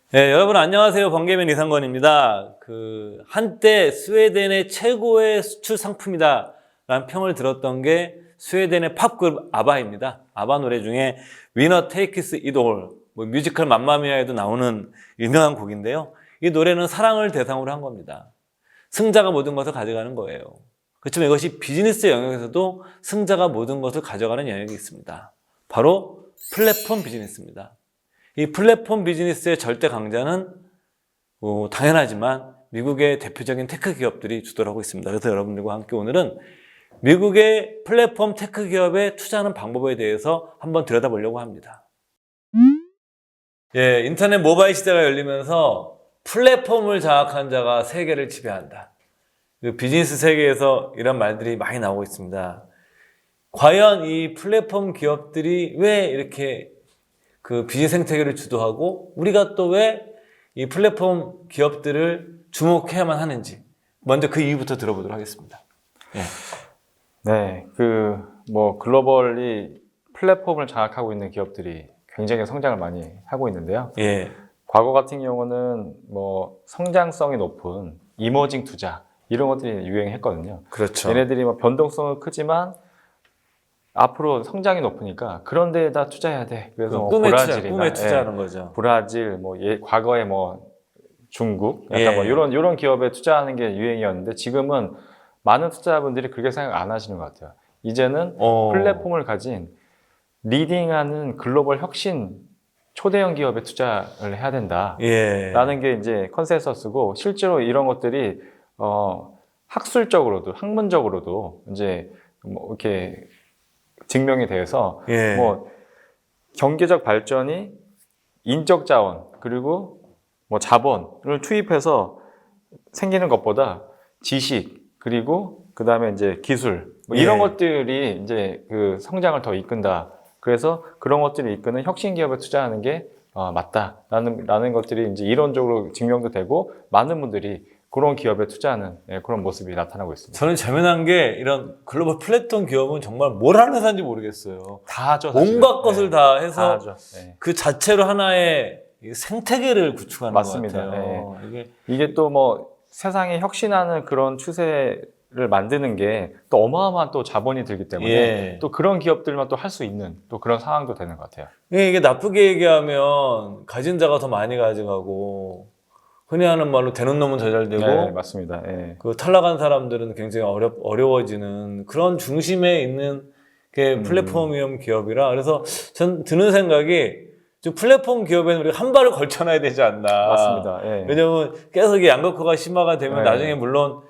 네, 여러분 안녕하세요. 번개맨 이상건입니다. 한때 스웨덴의 최고의 수출 상품이다 라는 평을 들었던 게 스웨덴의 팝그룹 아바입니다. 아바 노래 중에 위너 테이크스 잇 올, 뮤지컬 맘마미아에도 나오는 유명한 곡인데요. 이 노래는 사랑을 대상으로 한 겁니다. 승자가 모든 것을 가져가는 거예요. 그렇지만 이것이 비즈니스 영역에서도 승자가 모든 것을 가져가는 영역이 있습니다. 바로 플랫폼 비즈니스입니다. 이 플랫폼 비즈니스의 절대 강자는 당연하지만 미국의 대표적인 테크 기업들이 주도를 하고 있습니다. 그래서 여러분들과 함께 오늘은 미국의 플랫폼 테크 기업에 투자하는 방법에 대해서 한번 들여다보려고 합니다. 예, 인터넷 모바일 시대가 열리면서 플랫폼을 장악한 자가 세계를 지배한다. 비즈니스 세계에서 이런 말들이 많이 나오고 있습니다. 과연 이 플랫폼 기업들이 왜 이렇게 비즈니스 생태계를 주도하고 우리가 또 왜 이 플랫폼 기업들을 주목해야만 하는지 먼저 그 이유부터 들어보도록 하겠습니다. 네, 글로벌리 플랫폼을 장악하고 있는 기업들이 굉장히 성장을 많이 하고 있는데요. 예. 과거 같은 경우는 성장성이 높은 이머징 투자 이런 것들이 유행했거든요. 그렇죠. 얘네들이 변동성은 크지만 앞으로 성장이 높으니까 그런 데에다 투자해야 돼. 그래서 꿈에 투자하는 거죠. 브라질, 과거에 중국, 약간 이런 기업에 투자하는 게 유행이었는데 지금은 많은 투자자분들이 그렇게 생각 안 하시는 것 같아요. 이제는 플랫폼을 가진 리딩하는 글로벌 혁신 초대형 기업에 투자를 해야 된다라는 게 이제 컨센서스고 실제로 이런 것들이 학술적으로도 학문적으로도 이제 이렇게 증명이 돼서 경제적 발전이 인적 자원 그리고 자본을 투입해서 생기는 것보다 지식 그리고 그 다음에 이제 기술 이런 것들이 이제 성장을 더 이끈다. 그래서 그런 것들을 이끄는 혁신 기업에 투자하는 게 맞다라는 것들이 이제 이론적으로 증명도 되고 많은 분들이 그런 기업에 투자하는 그런 모습이 나타나고 있습니다. 저는 재미난 게 이런 글로벌 플랫폼 기업은 정말 뭘 하는 회사인지 모르겠어요. 다 하죠. 사실은. 온갖 것을 다 해서 다 하죠. 그 자체로 하나의 생태계를 구축하는 맞습니다. 것 같아요. 이게 또 세상에 혁신하는 그런 추세를 만드는 게 또 어마어마한 또 자본이 들기 때문에 또 그런 기업들만 또 할 수 있는 또 그런 상황도 되는 것 같아요. 이게 나쁘게 얘기하면 가진 자가 더 많이 가져가고 흔히 하는 말로 되는 놈은 더 잘 되고 네, 맞습니다. 탈락한 사람들은 굉장히 어려워지는 그런 중심에 있는 게 플랫폼 기업이라 그래서 전 드는 생각이 좀 플랫폼 기업에는 우리가 한 발을 걸쳐놔야 되지 않나. 맞습니다. 왜냐면 계속 이 양극화가 심화가 되면 나중에 물론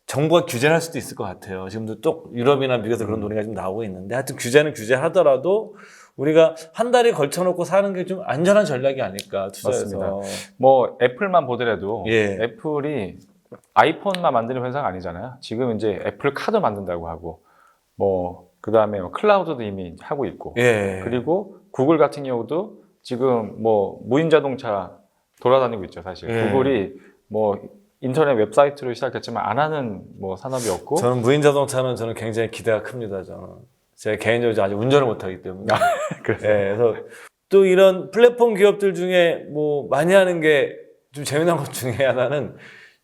정부가 규제를 할 수도 있을 것 같아요. 지금도 또 유럽이나 미국에서 그런 논의가 좀 나오고 있는데 하여튼 규제는 규제하더라도 우리가 한 달에 걸쳐놓고 사는 게 좀 안전한 전략이 아닐까 투자해서. 맞습니다. 애플만 보더라도 애플이 아이폰만 만드는 회사가 아니잖아요. 지금 이제 애플 카드 만든다고 하고 그 다음에 클라우드도 이미 하고 있고 그리고 구글 같은 경우도 지금 무인 자동차 돌아다니고 있죠. 사실 구글이 인터넷 웹사이트로 시작했지만 안 하는 산업이 없고 저는 무인 자동차는 저는 굉장히 기대가 큽니다. 저는 제가 개인적으로 아직 운전을 못하기 때문에 그래서 또 이런 플랫폼 기업들 중에 많이 하는 게 좀 재미난 것 중에 하나는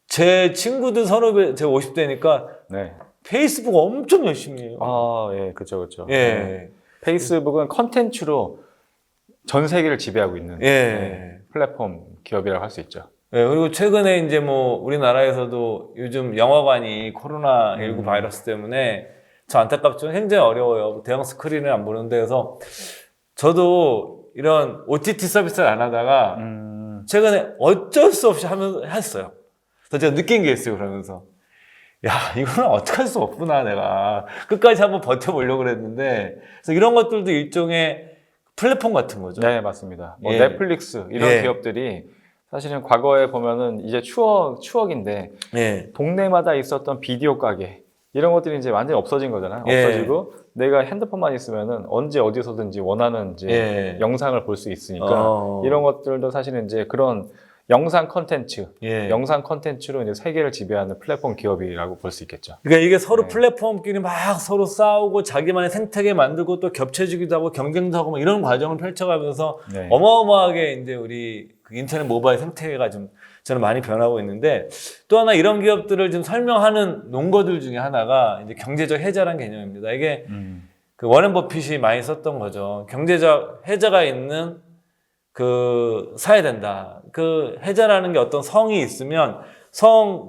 제 친구들 선후배 제가 50대니까 페이스북 엄청 열심히 해요. 그렇죠. 페이스북은 컨텐츠로 전 세계를 지배하고 있는 플랫폼 기업이라고 할 수 있죠. 그리고 최근에 이제 우리나라에서도 요즘 영화관이 코로나19 바이러스 때문에 저 안타깝지만 굉장히 어려워요. 대형 스크린을 안 보는데 그래서 저도 이런 OTT 서비스를 안 하다가 최근에 어쩔 수 없이 했어요. 그래서 제가 느낀 게 있어요. 그러면서 야, 이거는 어떻게 할 수 없구나. 내가 끝까지 한번 버텨보려고 그랬는데 그래서 이런 것들도 일종의 플랫폼 같은 거죠. 네, 맞습니다. 넷플릭스 이런 기업들이 사실은 과거에 보면은 이제 추억인데 동네마다 있었던 비디오 가게 이런 것들이 이제 완전히 없어진 거잖아요. 없어지고 내가 핸드폰만 있으면은 언제 어디서든지 원하는 이제 영상을 볼 수 있으니까 이런 것들도 사실은 이제 그런 영상 컨텐츠로 이제 세계를 지배하는 플랫폼 기업이라고 볼 수 있겠죠. 그러니까 이게 서로 플랫폼끼리 막 서로 싸우고 자기만의 생태계 만들고 또 겹쳐지기도 하고 경쟁도 하고 막 이런 과정을 펼쳐가면서 어마어마하게 이제 우리 그 인터넷 모바일 생태계가 좀 저는 많이 변하고 있는데 또 하나 이런 기업들을 좀 설명하는 논거들 중에 하나가 이제 경제적 해자라는 개념입니다. 이게 그 워렌 버핏이 많이 썼던 거죠. 경제적 해자가 있는 그 사야 된다. 그 해자라는 게 어떤 성이 있으면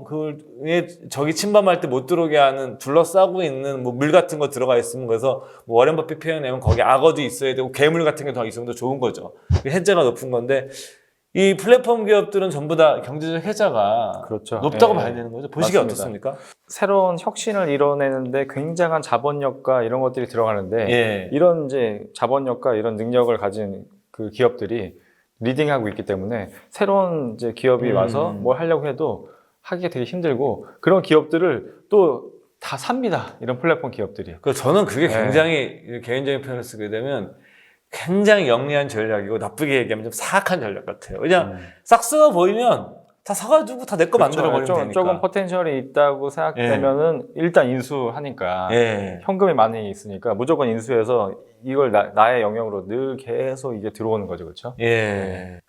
그에 적이 침범할 때 못 들어오게 하는 둘러싸고 있는 뭐 물 같은 거 들어가 있으면 그래서 뭐 워렌 버핏 표현하면 거기 악어도 있어야 되고 괴물 같은 게 더 있으면 더 좋은 거죠. 해자가 높은 건데 이 플랫폼 기업들은 전부 다 경제적 해자가 그렇죠. 높다고 예, 봐야 되는 거죠. 보시기에 맞습니다. 어떻습니까? 새로운 혁신을 이뤄내는데 굉장한 자본력과 이런 것들이 들어가는데 예. 이런 이제 자본력과 이런 능력을 가진 그 기업들이 리딩하고 있기 때문에 새로운 이제 기업이 와서 뭘 하려고 해도 하기가 되게 힘들고 그런 기업들을 또 다 삽니다. 이런 플랫폼 기업들이. 그 저는 그게 네. 굉장히 개인적인 표현을 쓰게 되면 굉장히 영리한 전략이고 나쁘게 얘기하면 좀 사악한 전략 같아요. 그냥 싹스가 보이면 다 사가지고 다 내 거 만들어버리면 되니까. 조금 포텐셜이 있다고 생각되면은 일단 인수하니까 예. 현금이 많이 있으니까 무조건 인수해서 이걸 나의 영역으로 늘 계속 이게 들어오는 거죠, 그렇죠? 예.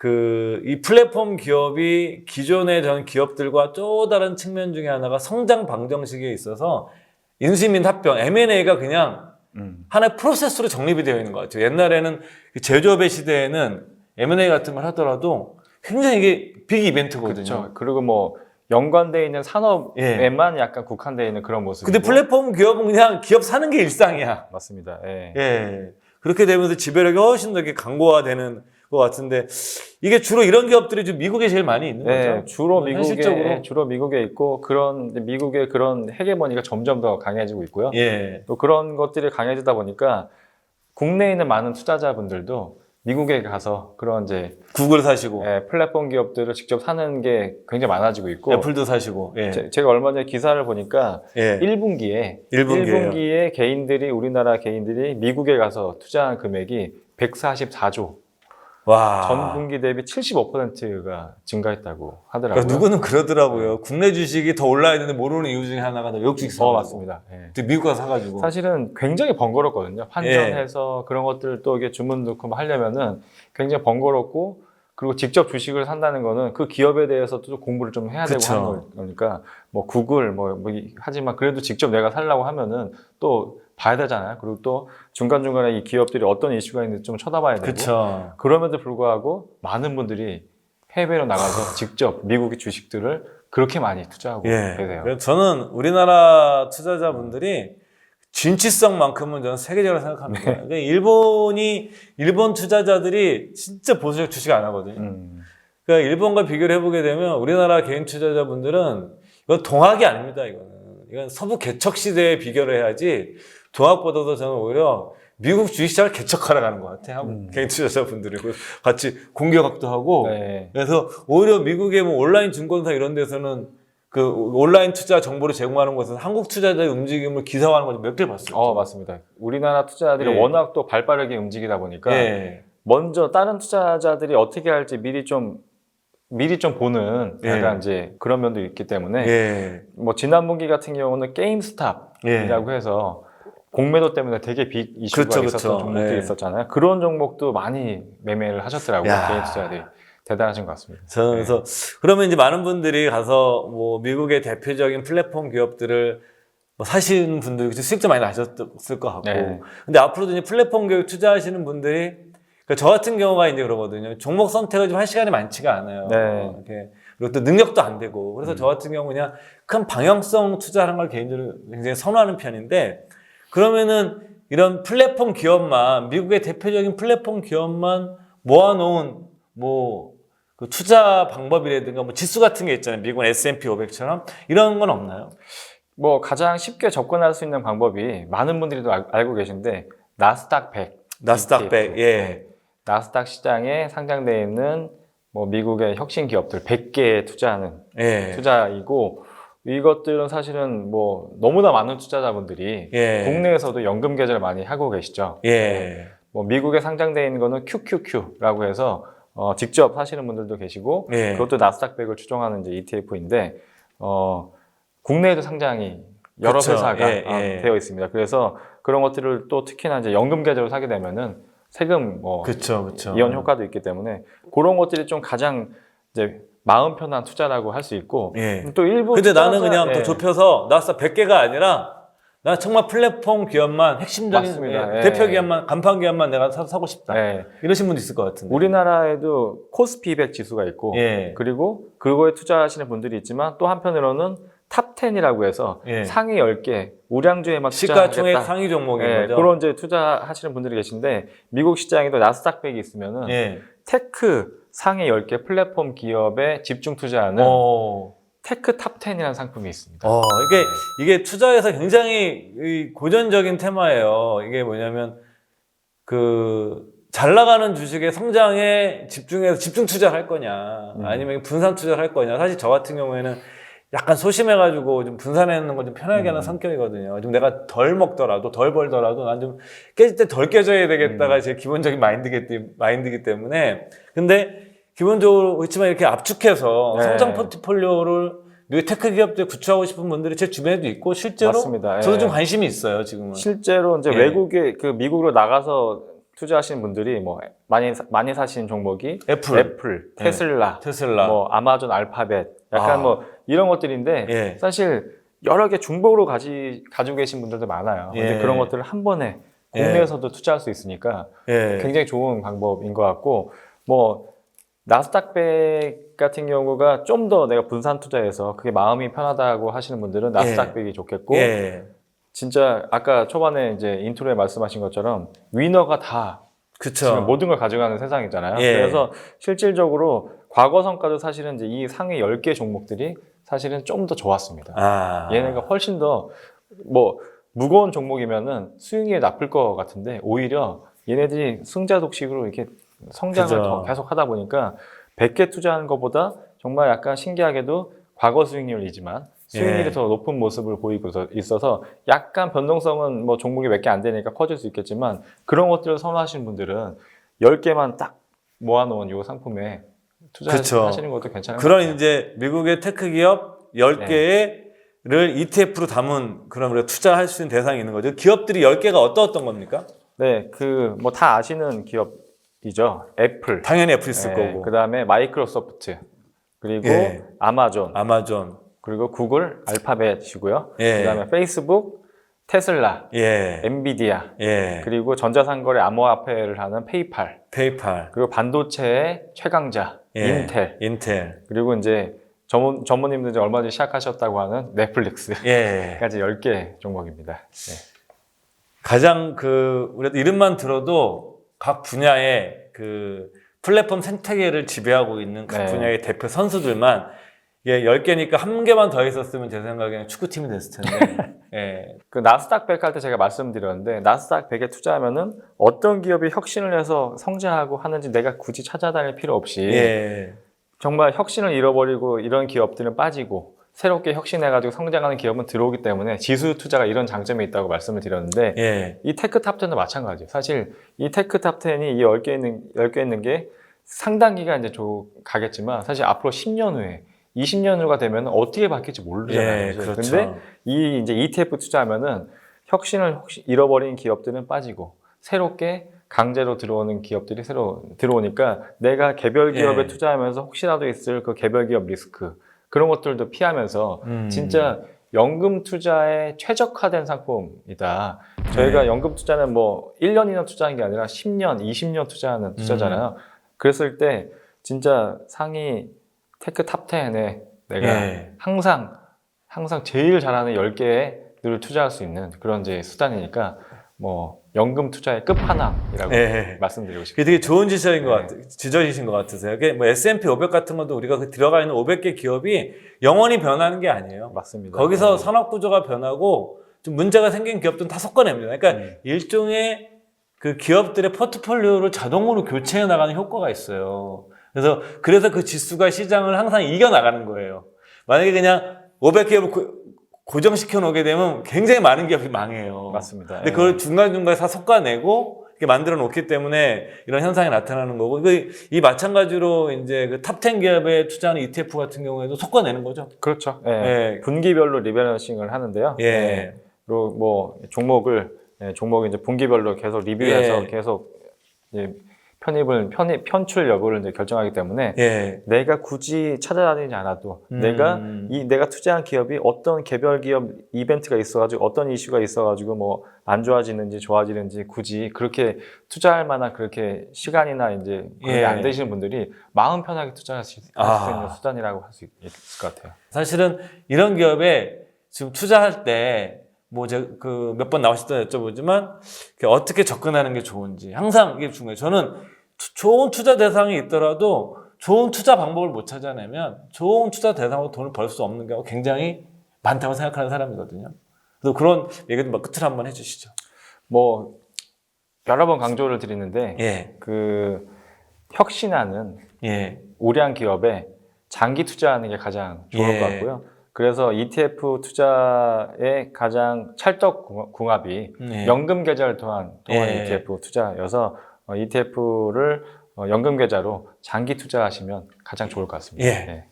이 플랫폼 기업이 기존의 전 기업들과 또 다른 측면 중에 하나가 성장 방정식에 있어서 인수 및 합병, M&A가 그냥 하나의 프로세스로 정립이 되어 있는 것 같아요. 옛날에는 제조업의 시대에는 M&A 같은 걸 하더라도 굉장히 이게 빅 이벤트거든요. 그렇죠. 그리고 뭐 연관되어 있는 산업에만 약간 국한되어 있는 그런 모습이고. 근데 플랫폼 기업은 그냥 기업 사는 게 일상이야. 맞습니다. 예. 예. 그렇게 되면서 지배력이 훨씬 더 이렇게 강고화되는 것 같은데 이게 주로 이런 기업들이 좀 미국에 제일 많이 있는 거죠. 주로 현실적으로. 주로 미국에 있고 그런 미국의 그런 헤게모니가 점점 더 강해지고 있고요. 예. 또 그런 것들이 강해지다 보니까 국내에 있는 많은 투자자분들도 미국에 가서 그런 이제 구글 사시고 플랫폼 기업들을 직접 사는 게 굉장히 많아지고 있고 애플도 사시고. 예. 제가 얼마 전에 기사를 보니까 예. 1분기에 개인들이 우리나라 개인들이 미국에 가서 투자한 금액이 144조. 와. 전 분기 대비 75%가 증가했다고 하더라고요. 그러니까 누구는 그러더라고요. 국내 주식이 더 올라야 되는데 모르는 이유 중에 하나가 외국 주식 사고. 맞습니다. 예. 미국 가서 사가지고. 사실은 굉장히 번거롭거든요. 환전해서 그런 것들을 또 이게 주문 넣고 뭐 하려면은 굉장히 번거롭고 그리고 직접 주식을 산다는 거는 그 기업에 대해서도 좀 공부를 좀 해야 되고 하는 거니까 뭐 구글 하지만 그래도 직접 내가 살려고 하면은 또 봐야 되잖아요. 그리고 또 중간중간에 이 기업들이 어떤 이슈가 있는지 좀 쳐다봐야 되고 그쵸. 그럼에도 불구하고 많은 분들이 해외로 나가서 직접 미국의 주식들을 그렇게 많이 투자하고 계세요. 그래서 저는 우리나라 투자자분들이 진취성만큼은 저는 세계적으로 생각합니다. 그러니까 일본 투자자들이 진짜 보수적 주식 안 하거든요. 그러니까 일본과 비교를 해보게 되면 우리나라 개인 투자자분들은 이건 동학이 아닙니다. 이건 서부 개척 시대에 비교를 해야지 동학보다도 저는 오히려 미국 주식시장을 개척하러 가는 것 같아요. 한국 개인 투자자분들이 같이 공개각도 하고. 그래서 오히려 미국의 뭐 온라인 증권사 이런 데서는 그 온라인 투자 정보를 제공하는 곳은 한국 투자자의 움직임을 기사화하는 걸 몇 개 봤어요. 맞습니다. 우리나라 투자자들이 워낙 또 발빠르게 움직이다 보니까 먼저 다른 투자자들이 어떻게 할지 미리 좀 보는 약간 이제 그런 면도 있기 때문에 뭐 지난 분기 같은 경우는 게임스탑이라고 해서 공매도 때문에 되게 빅 이슈가 있었던 종목들이 있었잖아요. 그런 종목도 많이 매매를 하셨더라고요. 개인 투자자들이. 대단하신 것 같습니다. 저는 그래서 그러면 이제 많은 분들이 가서 뭐 미국의 대표적인 플랫폼 기업들을 뭐 사시는 분들이 수익도 많이 나셨을 것 같고. 근데 앞으로도 이제 플랫폼 기업 투자하시는 분들이 그러니까 저 같은 경우가 이제 그러거든요. 종목 선택을 좀 할 시간이 많지가 않아요. 그리고 또 능력도 안 되고. 그래서 저 같은 경우 그냥 큰 방향성 투자하는 걸 개인적으로 굉장히 선호하는 편인데 그러면은 이런 플랫폼 기업만 미국의 대표적인 플랫폼 기업만 모아놓은 그 투자 방법이라든가 뭐 지수 같은 게 있잖아요. 미국 S&P 500처럼 이런 건 없나요? 뭐 가장 쉽게 접근할 수 있는 방법이 많은 분들이 알고 계신데 나스닥 100. 나스닥 100. 나스닥 시장에 상장되어 있는 뭐 미국의 혁신 기업들 100개에 투자하는 투자이고 이것들은 사실은 뭐 너무나 많은 투자자분들이 국내에서도 연금 계좌를 많이 하고 계시죠. 뭐 미국에 상장되어 있는 거는 QQQ라고 해서 직접 사시는 분들도 계시고 그것도 나스닥 100을 추종하는 이제 ETF인데 국내에도 상장이 여러 회사가 되어 있습니다. 그래서 그런 것들을 또 특히나 이제 연금 계좌로 사게 되면은 세금 뭐 그쵸. 이연 효과도 있기 때문에 그런 것들이 좀 가장 이제 마음 편한 투자라고 할 수 있고 예. 또 일부 근데 나는 투자자- 그냥 예. 더 좁혀서 나스닥 100개가 아니라 나 정말 플랫폼 기업만 핵심적인 맞습니다. 예, 예. 대표 기업만 간판 기업만 내가 사고 싶다. 예. 이러신 분도 있을 것 같은데. 우리나라에도 코스피 200 지수가 있고 예. 그리고 그거에 투자하시는 분들이 있지만 또 한편으로는 탑 10이라고 해서 예. 상위 10개 우량주에만 시가총액 투자하겠다. 상위 종목인 예, 거죠. 그런 이제 투자하시는 분들이 계신데 미국 시장에도 나스닥 100이 있으면은 예. 테크 상위 10개 플랫폼 기업에 집중 투자하는 테크 탑 10이라는 상품이 있습니다. 이게 투자에서 굉장히 이 고전적인 테마예요. 이게 뭐냐면 잘 나가는 주식의 성장에 집중해서 집중 투자를 할 거냐, 아니면 분산 투자를 할 거냐. 사실 저 같은 경우에는 약간 소심해가지고 좀 분산하는 걸 좀 편하게 하는 성격이거든요. 좀 내가 덜 먹더라도 덜 벌더라도 난 좀 깨질 때 덜 깨져야 되겠다가 제 기본적인 마인드이기 때문에. 근데 기본적으로 그렇지만 이렇게 압축해서 네. 성장 포트폴리오를 미국 테크 기업들 구축하고 싶은 분들이 제 주변에도 있고 실제로 맞습니다. 예. 저도 좀 관심이 있어요 지금은. 실제로 이제 예. 외국에 미국으로 나가서 투자하시는 분들이 뭐 많이 사신 종목이 애플, 테슬라, 뭐 아마존, 알파벳, 약간 뭐 이런 것들인데 예. 사실 여러 개 중복으로 가지고 계신 분들도 많아요. 근데 예. 그런 것들을 한 번에 국내에서도 투자할 수 있으니까 굉장히 좋은 방법인 것 같고 뭐 나스닥 100 같은 경우가 좀 더 내가 분산 투자해서 그게 마음이 편하다고 하시는 분들은 나스닥 100이 좋겠고 진짜 아까 초반에 이제 인트로에 말씀하신 것처럼 위너가 다 지금 모든 걸 가져가는 세상이잖아요. 그래서 실질적으로 과거 성과도 사실은 이제 이 상위 10개 종목들이 사실은 좀 더 좋았습니다. 얘네가 훨씬 더 뭐 무거운 종목이면은 수익률이 나쁠 것 같은데 오히려 얘네들이 승자독식으로 이렇게 성장을 더 계속 하다 보니까 100개 투자하는 것보다 정말 약간 신기하게도 과거 수익률이지만 수익률이 더 높은 모습을 보이고 있어서 약간 변동성은 뭐 종목이 몇 개 안 되니까 커질 수 있겠지만 그런 것들을 선호하시는 분들은 10개만 딱 모아놓은 이 상품에 투자하시는 것도 괜찮은 것 같아요. 그런 이제 미국의 테크 기업 10개를 ETF로 담은 그런 우리가 투자할 수 있는 대상이 있는 거죠. 기업들이 10개가 어떤 겁니까? 네, 뭐 다 아시는 기업이죠. 애플. 당연히 애플 있을 거고. 그 다음에 마이크로소프트. 그리고 아마존. 그리고 구글, 알파벳이고요. 그 다음에 페이스북, 테슬라, 엔비디아. 그리고 전자상거래 암호화폐를 하는 페이팔. 그리고 반도체의 최강자, 인텔. 그리고 이제 전무님도 이제 얼마 전에 시작하셨다고 하는 넷플릭스까지 10개 종목입니다. 가장 우리가 이름만 들어도 각 분야의 플랫폼 생태계를 지배하고 있는 각 분야의 대표 선수들만 10개니까 한 개만 더 있었으면 제 생각에는 축구팀이 됐을 텐데. 그 나스닥 100 할 때 제가 말씀드렸는데 나스닥 100에 투자하면은 어떤 기업이 혁신을 해서 성장하고 하는지 내가 굳이 찾아다닐 필요 없이 정말 혁신을 잃어버리고 이런 기업들은 빠지고 새롭게 혁신해가지고 성장하는 기업은 들어오기 때문에 지수 투자가 이런 장점이 있다고 말씀을 드렸는데 이 테크 탑10도 마찬가지예요. 사실 이 테크 탑10이 이 10개 있는 게 상당 기간 이제 가겠지만 사실 앞으로 10년 후에 20년 후가 되면 어떻게 바뀔지 모르잖아요. 근데 이 이제 ETF 투자하면은 혁신을 잃어버린 기업들은 빠지고 새롭게 강제로 들어오는 기업들이 새로 들어오니까 내가 개별 기업에 투자하면서 혹시라도 있을 그 개별 기업 리스크 그런 것들도 피하면서 진짜 연금 투자에 최적화된 상품이다. 저희가 연금 투자는 뭐 1년이나 투자하는 게 아니라 10년, 20년 투자하는 투자잖아요. 그랬을 때 진짜 상위 테크 탑10에 내가 항상 제일 잘하는 10개에 늘 투자할 수 있는 그런 이제 수단이니까 뭐 연금 투자의 끝판왕이라고 말씀드리고 싶습니다. 되게 좋은 지적이신 것 같으세요. 뭐 S&P 500 같은 것도 우리가 들어가 있는 500개 기업이 영원히 변하는 게 아니에요. 맞습니다. 거기서 산업 구조가 변하고 좀 문제가 생긴 기업들은 다 섞어냅니다. 그러니까 일종의 그 기업들의 포트폴리오를 자동으로 교체해 나가는 효과가 있어요. 그래서 그 지수가 시장을 항상 이겨나가는 거예요. 만약에 그냥 500기업을 고정시켜 놓게 되면 굉장히 많은 기업이 망해요. 맞습니다. 근데 그걸 중간중간에 다 섞어내고 이렇게 만들어 놓기 때문에 이런 현상이 나타나는 거고, 이 마찬가지로 이제 그 탑10 기업에 투자하는 ETF 같은 경우에도 섞어내는 거죠. 그렇죠. 분기별로 리밸런싱을 하는데요. 그리고 뭐 종목을 이제 분기별로 계속 리뷰해서 계속 이제 편출 여부를 이제 결정하기 때문에 예. 내가 굳이 찾아다니지 않아도 내가 투자한 기업이 어떤 개별 기업 이벤트가 있어가지고 어떤 이슈가 있어가지고 뭐 안 좋아지는지 좋아지는지 굳이 그렇게 투자할 만한 그렇게 시간이나 이제 그게 예. 안 되시는 분들이 마음 편하게 투자할 수 있는 수단이라고 할 수 있을 것 같아요. 사실은 이런 기업에 지금 투자할 때 뭐 제가 그 몇 번 나오실 때 여쭤보지만 어떻게 접근하는 게 좋은지 항상 이게 중요해요. 저는 좋은 투자 대상이 있더라도 좋은 투자 방법을 못 찾아내면 좋은 투자 대상으로 돈을 벌 수 없는 경우가 굉장히 많다고 생각하는 사람이거든요. 그래서 그런 얘기도 막 끝으로 한번 해주시죠. 뭐 여러 번 강조를 드리는데 예. 그 혁신하는 예. 우량 기업에 장기 투자하는 게 가장 좋을 예. 것 같고요. 그래서 ETF 투자의 가장 찰떡궁합이 예. 연금 계좌를 통한 예. ETF 투자여서 ETF를 연금 계좌로 장기 투자하시면 가장 좋을 것 같습니다. 예. 네.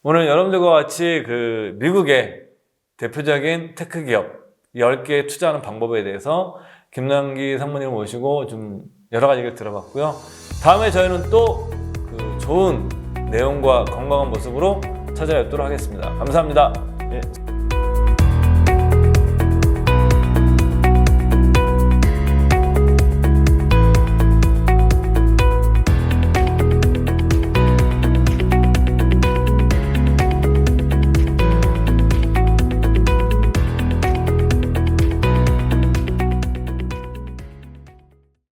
오늘 여러분들과 같이 그 미국의 대표적인 테크 기업 10개 투자하는 방법에 대해서 김남기 상무님을 모시고 좀 여러 가지 얘기를 들어봤고요. 다음에 저희는 또 그 좋은 내용과 건강한 모습으로 찾아뵙도록 하겠습니다. 감사합니다. 예.